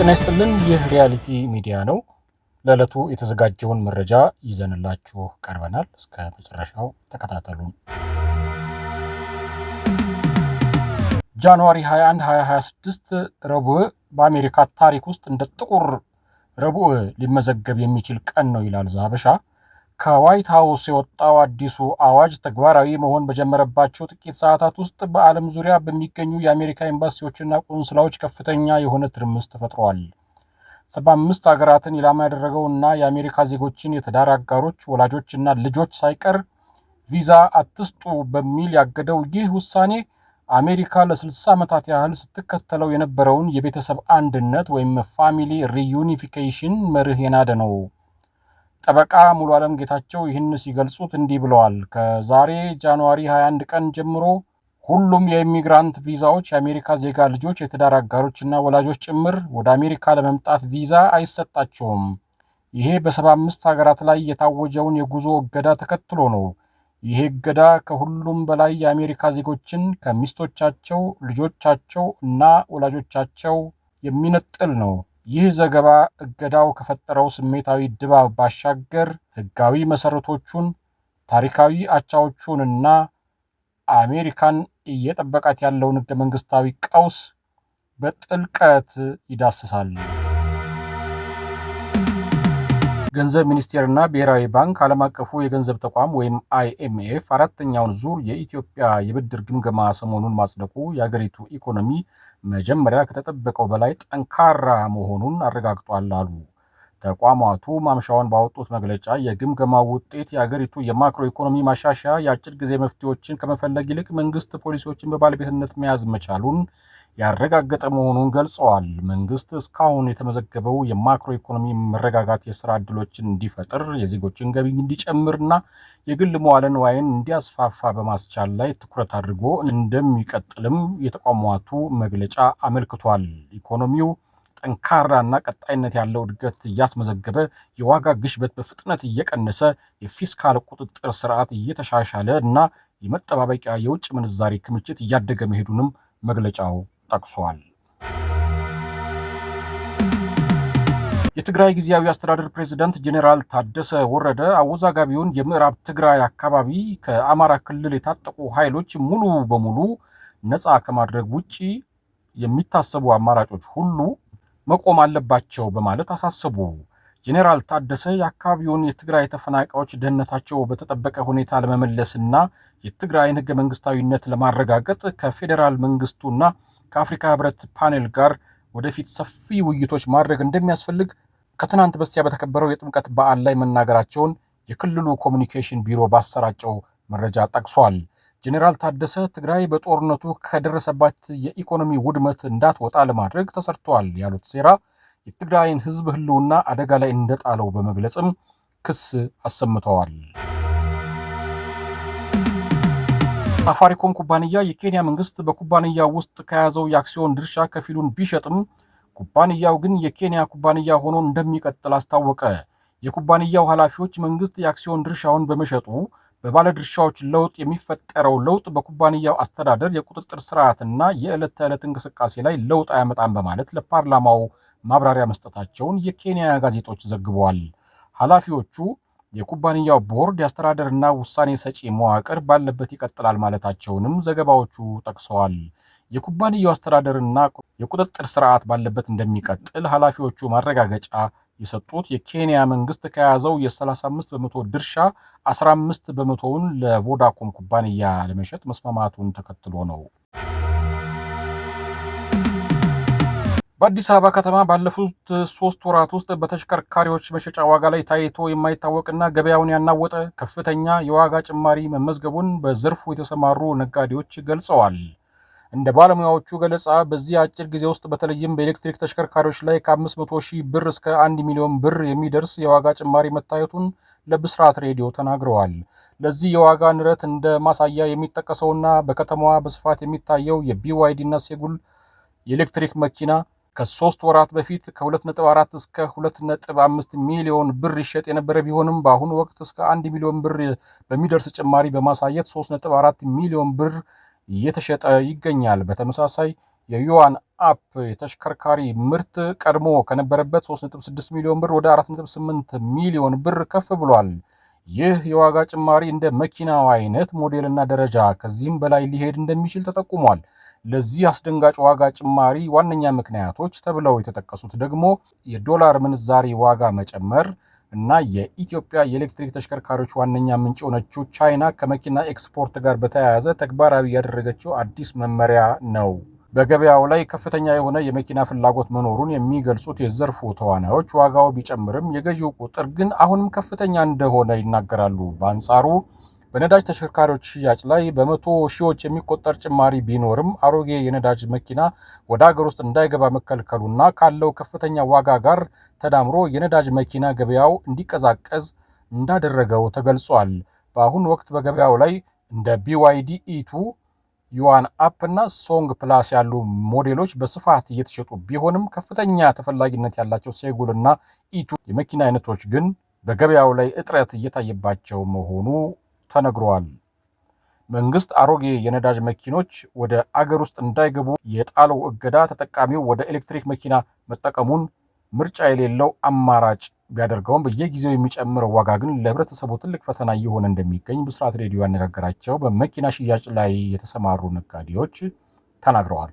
ጤና ይስጥልን። ይህ ሪያሊቲ ሚዲያ ነው። ለዕለቱ የተዘጋጀውን መረጃ ይዘንላችሁ ቀርበናል። እስከ መጨረሻው ተከታተሉን። ጃንዋሪ 21 2026 ረቡዕ በአሜሪካ ታሪክ ውስጥ እንደ ጥቁር ረቡዕ ሊመዘገብ የሚችል ቀን ነው ይላል ዘሀበሻ። ከዋይት ሃውስ የወጣው አዲሱ አዋጅ ተግባራዊ መሆን በጀመረባቸው ጥቂት ሰዓታት ውስጥ በዓለም ዙሪያ በሚገኙ የአሜሪካ ኤምባሲዎችና ቆንስላዎች ከፍተኛ የሆነ ትርምስ ተፈጥሯል። 75 ሀገራትን ኢላማ ያደረገውና የአሜሪካ ዜጎችን የትዳር አጋሮች፣ ወላጆችና ልጆች ሳይቀር ቪዛ አትስጡ በሚል ያገደው ይህ ውሳኔ አሜሪካ ለ60 ዓመታት ያህል ስትከተለው የነበረውን የቤተሰብ አንድነት ወይም ፋሚሊ ሪዩኒፊኬሽን መርህ የናደ ነው። ጠበቃ ሙሉ ዓለም ጌታቸው ይህን ሲገልጹት እንዲህ ብለዋል። ከዛሬ ጃንዋሪ 21 ቀን ጀምሮ ሁሉም የኢሚግራንት ቪዛዎች የአሜሪካ ዜጋ ልጆች፣ የትዳር አጋሮችና ወላጆች ጭምር ወደ አሜሪካ ለመምጣት ቪዛ አይሰጣቸውም። ይሄ በ75 ሀገራት ላይ የታወጀውን የጉዞ እገዳ ተከትሎ ነው። ይሄ እገዳ ከሁሉም በላይ የአሜሪካ ዜጎችን ከሚስቶቻቸው፣ ልጆቻቸው እና ወላጆቻቸው የሚነጥል ነው። ይህ ዘገባ እገዳው ከፈጠረው ስሜታዊ ድባብ ባሻገር ሕጋዊ መሰረቶቹን፣ ታሪካዊ አቻዎቹንና አሜሪካን እየጠበቃት ያለውን ሕገ መንግስታዊ ቀውስ በጥልቀት ይዳስሳል። ገንዘብ ሚኒስቴርና ብሔራዊ ባንክ ዓለም አቀፉ የገንዘብ ተቋም ወይም IMF አራተኛውን ዙር የኢትዮጵያ የብድር ግምገማ ሰሞኑን ማጽደቁ የአገሪቱ ኢኮኖሚ መጀመሪያ ከተጠበቀው በላይ ጠንካራ መሆኑን አረጋግጧል አሉ። ተቋማቱ ማምሻውን ባወጡት መግለጫ የግምገማው ውጤት የአገሪቱ የማክሮ ኢኮኖሚ ማሻሻያ የአጭር ጊዜ መፍትሄዎችን ከመፈለግ ይልቅ መንግስት ፖሊሲዎችን በባለቤትነት መያዝ መቻሉን ያረጋገጠ መሆኑን ገልጸዋል። መንግስት እስካሁን የተመዘገበው የማክሮ ኢኮኖሚ መረጋጋት የስራ ዕድሎችን እንዲፈጥር፣ የዜጎችን ገቢ እንዲጨምርና የግል መዋለ ንዋይን እንዲያስፋፋ በማስቻል ላይ ትኩረት አድርጎ እንደሚቀጥልም የተቋማቱ መግለጫ አመልክቷል። ኢኮኖሚው ጠንካራና ቀጣይነት ያለው እድገት እያስመዘገበ፣ የዋጋ ግሽበት በፍጥነት እየቀነሰ፣ የፊስካል ቁጥጥር ስርዓት እየተሻሻለ እና የመጠባበቂያ የውጭ ምንዛሪ ክምችት እያደገ መሄዱንም መግለጫው ጠቅሷል። የትግራይ ጊዜያዊ አስተዳደር ፕሬዝዳንት ጄኔራል ታደሰ ወረደ አወዛጋቢውን የምዕራብ ትግራይ አካባቢ ከአማራ ክልል የታጠቁ ኃይሎች ሙሉ በሙሉ ነፃ ከማድረግ ውጪ የሚታሰቡ አማራጮች ሁሉ መቆም አለባቸው በማለት አሳሰቡ። ጄኔራል ታደሰ የአካባቢውን የትግራይ ተፈናቃዮች ደህንነታቸው በተጠበቀ ሁኔታ ለመመለስና የትግራይን ህገ መንግስታዊነት ለማረጋገጥ ከፌዴራል መንግስቱና ከአፍሪካ ህብረት ፓኔል ጋር ወደፊት ሰፊ ውይይቶች ማድረግ እንደሚያስፈልግ ከትናንት በስቲያ በተከበረው የጥምቀት በዓል ላይ መናገራቸውን የክልሉ ኮሚኒኬሽን ቢሮ ባሰራጨው መረጃ ጠቅሷል። ጄኔራል ታደሰ ትግራይ በጦርነቱ ከደረሰባት የኢኮኖሚ ውድመት እንዳትወጣ ለማድረግ ተሰርቷል ያሉት ሴራ የትግራይን ህዝብ ህልውና አደጋ ላይ እንደጣለው በመግለጽም ክስ አሰምተዋል። ሳፋሪኮም ኩባንያ የኬንያ መንግስት በኩባንያው ውስጥ ከያዘው የአክሲዮን ድርሻ ከፊሉን ቢሸጥም ኩባንያው ግን የኬንያ ኩባንያ ሆኖ እንደሚቀጥል አስታወቀ። የኩባንያው ኃላፊዎች መንግስት የአክሲዮን ድርሻውን በመሸጡ በባለድርሻዎች ለውጥ የሚፈጠረው ለውጥ በኩባንያው አስተዳደር፣ የቁጥጥር ስርዓትና የዕለት ተዕለት እንቅስቃሴ ላይ ለውጥ አያመጣም በማለት ለፓርላማው ማብራሪያ መስጠታቸውን የኬንያ ጋዜጦች ዘግበዋል። ኃላፊዎቹ የኩባንያው ቦርድ የአስተዳደርና ውሳኔ ሰጪ መዋቅር ባለበት ይቀጥላል ማለታቸውንም ዘገባዎቹ ጠቅሰዋል። የኩባንያው አስተዳደርና የቁጥጥር ስርዓት ባለበት እንደሚቀጥል ኃላፊዎቹ ማረጋገጫ የሰጡት የኬንያ መንግስት ከያዘው የ35 በመቶ ድርሻ 15 በመቶውን ለቮዳኮም ኩባንያ ለመሸጥ መስማማቱን ተከትሎ ነው። በአዲስ አበባ ከተማ ባለፉት 3 ወራት ውስጥ በተሽከርካሪዎች መሸጫ ዋጋ ላይ ታይቶ የማይታወቅና ገበያውን ያናወጠ ከፍተኛ የዋጋ ጭማሪ መመዝገቡን በዘርፉ የተሰማሩ ነጋዴዎች ገልጸዋል። እንደ ባለሙያዎቹ ገለጻ በዚህ አጭር ጊዜ ውስጥ በተለይም በኤሌክትሪክ ተሽከርካሪዎች ላይ ከ500 ሺህ ብር እስከ 1 ሚሊዮን ብር የሚደርስ የዋጋ ጭማሪ መታየቱን ለብስራት ሬዲዮ ተናግረዋል። ለዚህ የዋጋ ንረት እንደ ማሳያ የሚጠቀሰውና በከተማዋ በስፋት የሚታየው የቢዋይዲ እና ሴጉል የኤሌክትሪክ መኪና ከ3 ወራት በፊት ከ2.4 እስከ 2.5 ሚሊዮን ብር ይሸጥ የነበረ ቢሆንም በአሁኑ ወቅት እስከ 1 ሚሊዮን ብር በሚደርስ ጭማሪ በማሳየት 3.4 ሚሊዮን ብር እየተሸጠ ይገኛል። በተመሳሳይ የዩዋን አፕ የተሽከርካሪ ምርት ቀድሞ ከነበረበት 3.6 ሚሊዮን ብር ወደ 4.8 ሚሊዮን ብር ከፍ ብሏል። ይህ የዋጋ ጭማሪ እንደ መኪናው አይነት ሞዴልና ደረጃ ከዚህም በላይ ሊሄድ እንደሚችል ተጠቁሟል። ለዚህ አስደንጋጭ ዋጋ ጭማሪ ዋነኛ ምክንያቶች ተብለው የተጠቀሱት ደግሞ የዶላር ምንዛሪ ዋጋ መጨመር እና የኢትዮጵያ የኤሌክትሪክ ተሽከርካሪዎች ዋነኛ ምንጭ የሆነችው ቻይና ከመኪና ኤክስፖርት ጋር በተያያዘ ተግባራዊ ያደረገችው አዲስ መመሪያ ነው። በገበያው ላይ ከፍተኛ የሆነ የመኪና ፍላጎት መኖሩን የሚገልጹት የዘርፉ ተዋናዮች ዋጋው ቢጨምርም የገዢው ቁጥር ግን አሁንም ከፍተኛ እንደሆነ ይናገራሉ። በአንጻሩ በነዳጅ ተሽከርካሪዎች ሽያጭ ላይ በመቶ ሺዎች የሚቆጠር ጭማሪ ቢኖርም አሮጌ የነዳጅ መኪና ወደ ሀገር ውስጥ እንዳይገባ መከልከሉና ካለው ከፍተኛ ዋጋ ጋር ተዳምሮ የነዳጅ መኪና ገበያው እንዲቀዛቀዝ እንዳደረገው ተገልጿል። በአሁኑ ወቅት በገበያው ላይ እንደ BYD E2 ዩዋን አፕ እና ሶንግ ፕላስ ያሉ ሞዴሎች በስፋት እየተሸጡ ቢሆንም ከፍተኛ ተፈላጊነት ያላቸው ሴጉል እና E2 የመኪና አይነቶች ግን በገበያው ላይ እጥረት እየታየባቸው መሆኑ ተነግሯል። መንግስት አሮጌ የነዳጅ መኪኖች ወደ አገር ውስጥ እንዳይገቡ የጣለው እገዳ ተጠቃሚው ወደ ኤሌክትሪክ መኪና መጠቀሙን ምርጫ የሌለው አማራጭ ቢያደርገውም በየጊዜው የሚጨምረው ዋጋ ግን ለህብረተሰቡ ትልቅ ፈተና እየሆነ እንደሚገኝ ብስራት ሬዲዮ ያነጋገራቸው በመኪና ሽያጭ ላይ የተሰማሩ ነጋዴዎች ተናግረዋል።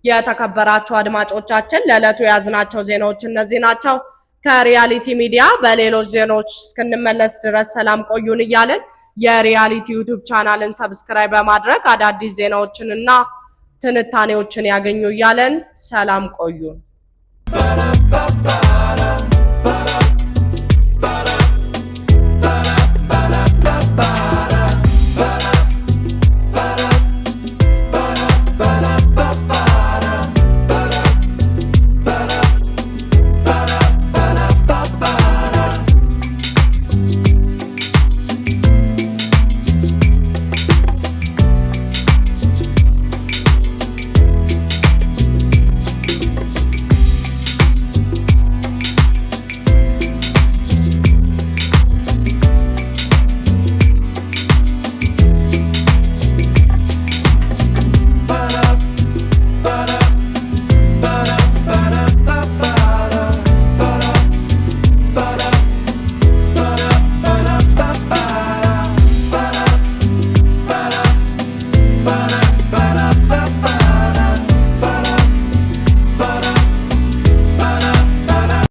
የተከበራችሁ አድማጮቻችን ለዕለቱ የያዝናቸው ዜናዎች እነዚህ ናቸው። ከሪያሊቲ ሚዲያ በሌሎች ዜናዎች እስክንመለስ ድረስ ሰላም ቆዩን እያልን የሪያሊቲ ዩቲዩብ ቻናልን ሰብስክራይብ በማድረግ አዳዲስ ዜናዎችንና ትንታኔዎችን ያገኙ እያለን ሰላም ቆዩን።